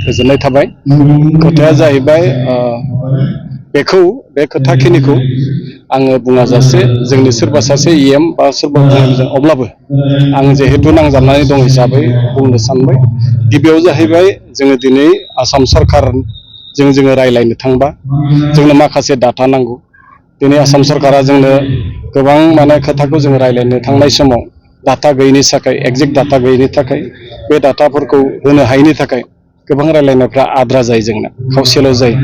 गोजोननाय थाबाय। खोथाया जाहैबाय बे खोथाखिनिखौ आङो बुङाजासे जोंनि सोरबा सासे इएम बा सोरबा बुंनायजों अब्लाबो आं जिहेतु नांजाबनानै दं हिसाबै बुंनो सानबाय। गिबियाव जाहैबाय जोङो दिनै आसाम सरकारजों जोङो रायज्लायनो थांबा जोंनो माखासे डाटा नांगौ। दिनै आसाम सरकारा जोंनो गोबां माने खोथाखौ जोङो रायज्लायनो थांनाय समाव डाटा गैयिनि थाखाय एक्जेक्ट डाटा गैयिनि थाखाय बे डाटाफोरखौ होनो हायैनि थाखाय गोबां रायज्लायनायफ्रा आद्रा जायो जोंना खावसेल' जायो।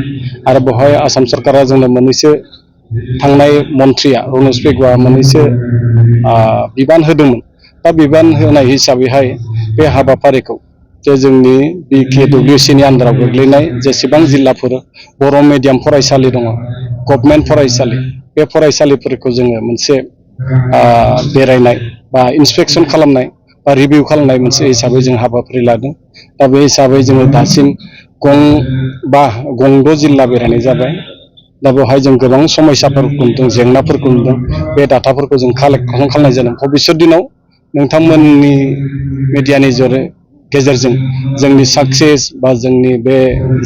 आरो बेवहाय आसाम सरकारा जोंनो मोननैसो थांनाय मन्थ्रिया रनज पेगुआ मोननैसो बिबान होदोंमोन। दा बिबान होनाय हिसाबैहाय बे हाबाफारिखौ जे जोंनि BKWCनि आन्दाराव गोग्लैनाय जेसेबां जिल्लाफोर बर' मिडियाम फरायसालि दङ, गभमेन्ट फरायसालि, बे फरायसालिफोरखौ जोङो मोनसे बेरायनाय बा इन्सपेक्सन खालामनाय बा रिभिउ खालामनाय मोनसे हिसाबै जों हाबाफारि लादों। दा बे हिसाबै जोङो दासिम गंद' जिल्ला बेरायनाय जाबाय। दा बेवहाय जों गोबां समयसाफोरखौ नुदों, जेंनाफोरखौ नुदों। बे डाटाफोरखौ जों कालेक्ट खालामनाय जादों। भबिष्यत दिनाव नोंथांमोननि मिडियानि गेजेरजों जोंनि साक्सेस बा जोंनि बे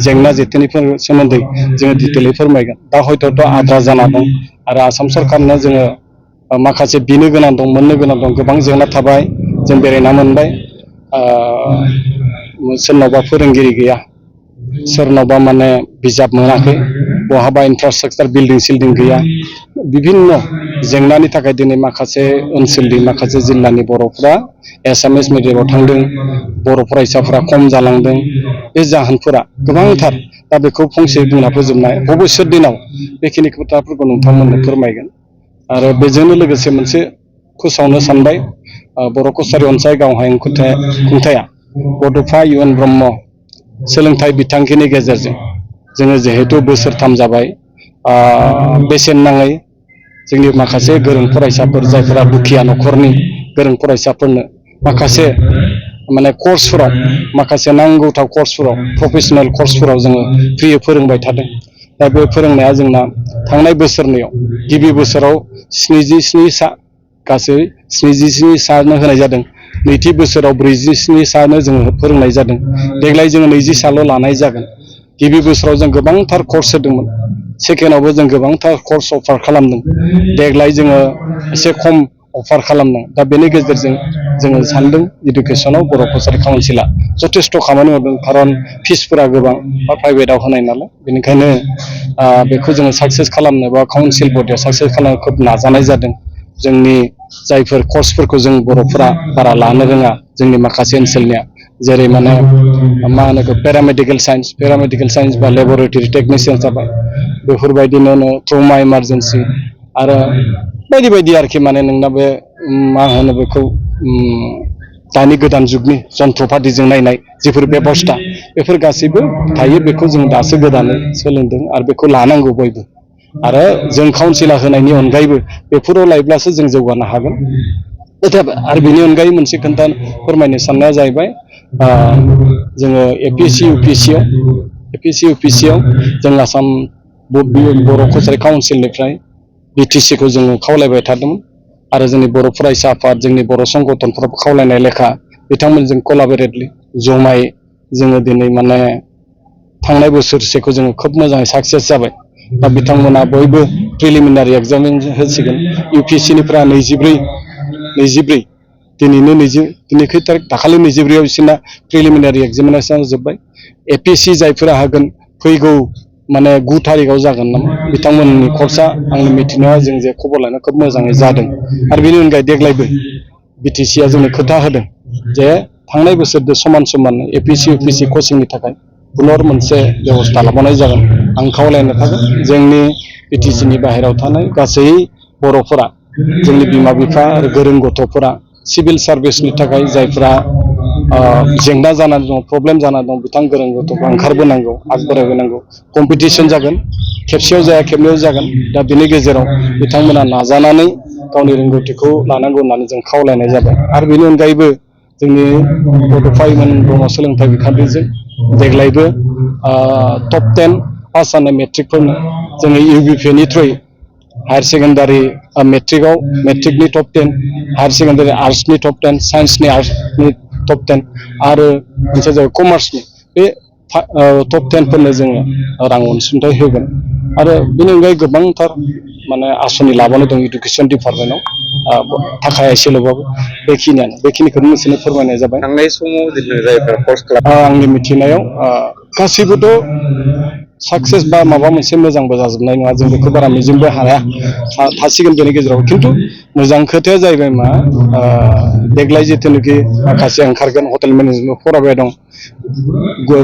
जेंना जेथोनिफोर सोमोन्दै जोङो डिटेलै फोरमायगोन। दा हयथ' आद्रा जाना दं आरो आसाम सरकारनो जोङो माखासे बिनो गोनां दं, मोननो गोनां दं। गोबां जेंना थाबाय, जों बेरायना मोनबाय। सोरनावबा फोरोंगिरि गैया, सोरनावबा माने बिजाब मोनाखै, बहाबा इनफ्रास्ट्राक्चार बिल्डिं सिल्डिं गैया। बिभिन्न जेंनानि थाखाय दिनै माखासे ओनसोलनि माखासे जिल्लानि बर'फ्रा एसामिस मिडियामाव थांदों, बर' फरायसाफ्रा खम जालांदों। बे जाहोनफोरा गोबांथार। दा बेखौ फंसे बुंना फोजोबनाय भबिष्यत दिनाव बेखिनि खोथाफोरखौ नोंथांमोननो फोरमायगोन। आरो बेजोंनो लोगोसे मोनसे फोसावनो सानबाय, बर' कसारि अनसाय गाव हायुं खुंथाया बड'फा UN ब्रह्म सोलोंथाइ बिथांखिनि गेजेरजों जोङो जिहेथु बोसोरथाम जाबाय, बेसेन नाङै जोंनि माखासे गोरों फरायसाफोर जायफोरा दुखिया न'खरनि गोरों फरायसाफोरनो माखासे माने कर्सफोराव, माखासे नांगौथाव कर्सफोराव, प्रफेसनेल कर्सफोराव जोङो फ्रियै फोरोंबाय थादों। दा बे फोरोंनाया जोंना थांनाय बोसोरनैयाव गिबि बोसोराव 77 सा, गासै 77 सानो होनाय जादों। नैथि बोसोराव 47 सानो जोङो फोरोंनाय जादों। देग्लाय जोङो 20 साल' लानाय जागोन। गिबि बोसोराव जों गोबांथार कर्स होदोंमोन, सेकेन्डआवबो जों गोबांथार कर्स अफार खालामदों। देग्लाय जोङो एसे खम अफार खालामदों। दा बेनि गेजेरजों जोङो सानदों इडुकेसनाव बर' कसारि काउन्सिला जथेस्थ' खामानि मावदों। खारन फिसफोरा गोबां बा प्राइभेटआव होनाय नालाय, बेनिखायनो बेखौ जोङो साक्सेस खालामनो बा काउन्सिल बडिया साक्सेस खालामनो खोब नाजानाय जादों। जोंनि जायफोर कर्सफोरखौ जों बर'फोरा बारा लानो रोङा, जोंनि माखासे ओनसोलनिया, जेरै माने मा होनो पेरामेडिकेल साइन्स बा लेबरेटरि टेकनिसियान जाबाय, बेफोरबायदिनो ट्रमा इमारजेन्सि आरो बायदि बायदि आरोखि। माने नोंना बे मा होनो बेखौ दानि गोदान जुगनि जन्थ्रपातिजों नायनाय जिफोर बेबस्था, बेफोर गासैबो थायो। बेखौ जों दासो गोदानै सोलोंदों आरो बेखौ लानांगौ बयबो। आरो जों काउन्सिला होनायनि अनगायैबो बेफोराव लायोब्लासो जों जौगानो हागोन। आरो बेनि अनगायै मोनसे खोन्था फोरमायनो साननाया जाहैबाय, जोङो APSC UPSC आव जों आसाम बर' कसारि काउन्सिलनिफ्राय BTC खौ जोङो खावलायबाय थादोंमोन। आरो जोंनि बर' फरायसा आफाद, जोंनि बर' संगठनफ्राबो खावलायनाय लेखा बिथांमोनजों कलाबरेटलि जमायै जोङो दिनै माने थांनाय बोसोरसेखौ जोङो खोब मोजाङै साक्सेस जाबाय। दा बिथांमोना बयबो प्रिलिमिनारि एग्जाम होसिगोन। UPSC निफ्राय 24 दिनै खै थारिख, दाखालि 24आव बिसोरना प्रिलिमिनारि एग्जामिनेसन जोब्बाय। APSC जायफोरा होगोन फैगौ माने 9 थारिखआव जागोन नामा, बिथांमोननि कर्सआ आंनि मिथिनायाव जों जे खबर लानो खोब मोजाङै जादों। आरो बेनि अनगायै देग्लायबो BTCआ जोंनो खोथा होदों जे थांनाय बोसोरजों समान APSC UPSC कचिंनि थाखाय पुनर मोनसे बेबस्था लाबावनाय जागोन। आं खावलायनो थागोन जोंनि BTCनि बाहेरायाव थानाय गासै बर'फोरा, जोंनि बिमा बिफा आरो गोरों गथ'फोरा सिभिल सार्भिसनि थाखाय जायफ्रा जेंना जानानै दं, प्रब्लेम जानानै दं, बिथां गोरों गथ'फ्रा ओंखारबोनांगौ, आगबारायबोनांगौ। कम्पिटिसन जागोन, खेबसेयाव जाया खेबनैयाव जागोन। दा बेनि गेजेराव बिथांमोना नाजानानै गावनि रोंगौथिखौ लानांगौ होननानै जों खावलायनाय जाबाय। आरो बेनि अनगायैबो जोंनि बड'फा UN ब्रह्म सोलोंथाइ बिखान्थिजों देग्लायबो टप 10 पास जानाय मेट्रिकफोरनो जोङो UBPनि थ्रुयै हायार सेकेन्डारि मेट्रिकनि टप 10, हायार सेकेन्डारि आर्ट्सनि टप 10, साइन्सनि आर्ट्सनि टप 10 आरो मोनसे जाबाय कमार्सनि। बे टप 10 फोरनो जोङो रां अनसुंथाइ होगोन आरो बेनि अनगायै गोबांथार माने आसनि लाबानो दं इडुकेसन डिपार्टमेन्टआव थाखाया एसेल'बाबो बेखिनिखौनो नोंसोरनो फोरमायनाय जाबाय थांनाय समाव जिथु जायफोर कर्स आंनि मिथिनायाव गासैबोथ' साक्सेस बा माबा मोनसे मोजांबो जाजोबनाय नङा जों बेखौ बारा मिजिंबो हाया थासिगोन बेनि गेजेराव खिन्थु मोजां खोथाया जाहैबाय मा देग्लाय जिथुनाखि माखासे ओंखारगोन हटेल मेनेजमेन्ट फरायबाय दं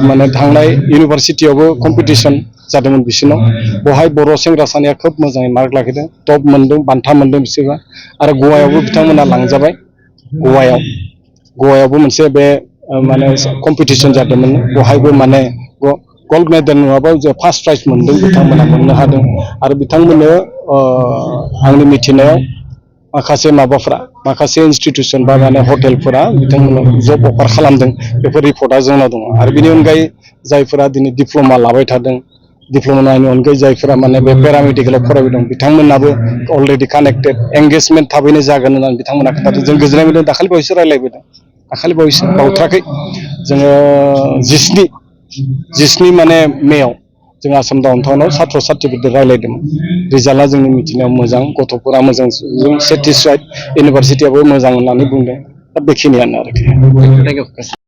माने थांनाय इउनिभारसिटियावबो कम्पिटिसन जादोंमोन बिसोरनाव बेवहाय बर' सेंग्रा सानैया खोब मोजाङै मार्क लाखिदों टप मोनदों बान्था मोनदों बिसोरबा आरो गवायावबो बिथांमोना लांजाबाय गवायावबो मोनसे बे माने कम्पिटिसन जादोंमोन बेवहायबो माने गल्ड मेडेल नङाबा जे फार्स्ट प्राइज मोनदों बिथांमोना मोननो हादों आरो बिथांमोननो आंनि मिथिनायाव माखासे इन्सटिटिउसन बा माने हटेलफोरा बिथांमोननो जब अफार खालामदों बेफोर रिपर्टआ जोंनाव दङ आरो बेनि अनगायै जायफोरा दिनै डिप्ल'मा लाबाय थादों डिप्ल'मानि अनगायै जायफोरा माने बे पेरामेडिकेलाव फरायबाय दं बिथांमोनाबो अलरेडि कानेक्टेड एंगेजमेन्ट थाबैनो जागोन होननानै बिथांमोना खोन्थादों जों गोजोननाय मोनदों दाखालि बावैसो रायज्लायबोदों दाखालि बावैसो बावथ्राखै जोङो 17 माने मेयाव जों आसाम डाउनटाउनाव साथ्र' साथ्रिफोरजों रायज्लायदोंमोन रिजाल्टआ जोंनि मिथिनायाव मोजां गथ'फोरा मोजां सेटिसफाइड इउनिभारसिटियाबो मोजां होननानै बुंदों दा बेखिनियानो आरोखि।